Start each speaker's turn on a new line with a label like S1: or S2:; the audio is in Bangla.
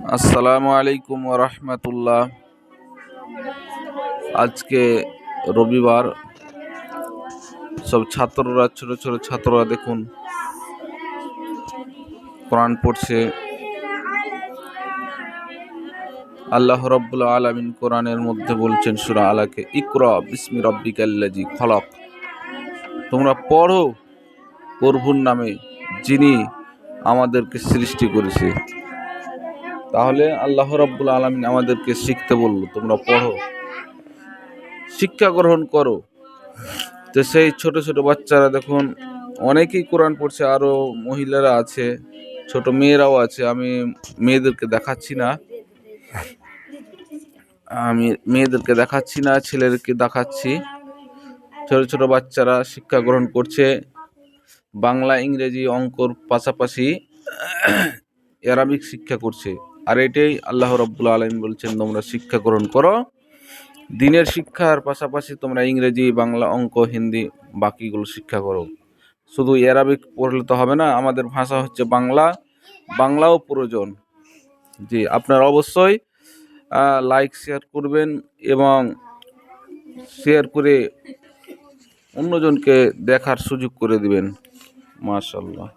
S1: আসসালামু আলাইকুম ওয়া রাহমাতুল্লাহ। আজকে রবিবার, সব ছাত্ররা, ছোট ছোট ছাত্ররা দেখুন কোরআন পড়ছে। আল্লাহ রাব্বুল আলামিন কোরআনের মধ্যে বলছেন সূরা আলাকে, ইকরা বিসমি রাব্বিকাল্লাযী খলাক, তোমরা পড়ো প্রভুর নামে যিনি আমাদেরকে সৃষ্টি করেছে। তাহলে আল্লাহ রাব্বুল আলামিন আমাদেরকে শিখতে বলল, তোমরা পড়ো, শিক্ষা গ্রহণ করো। তো সেই ছোট ছোট বাচ্চারা দেখুন অনেকেই কোরআন পড়ছে, আরো মহিলারা আছে, ছোট মেয়েরাও আছে। আমি মেয়েদেরকে দেখাচ্ছি না, ছেলেদেরকে দেখাচ্ছি। ছোট ছোট বাচ্চারা শিক্ষা গ্রহণ করছে, বাংলা ইংরেজি অঙ্কর পাশাপাশি আরবিক শিক্ষা করছে। আর এটাই আল্লাহ রাব্বুল আলামিন বলছেন, তোমরা শিক্ষা গ্রহণ করো, দিনের শিক্ষার পাশাপাশি তোমরা ইংরেজি, বাংলা, অঙ্ক, হিন্দি বাকিগুলো শিক্ষা করো। শুধু আরবিক পড়লে তো হবে না, আমাদের ভাষা হচ্ছে বাংলা, বাংলাও প্রয়োজন। জি, আপনারা অবশ্যই লাইক শেয়ার করবেন এবং শেয়ার করে অন্যজনকে দেখার সুযোগ করে দিবেন। মাশাআল্লাহ।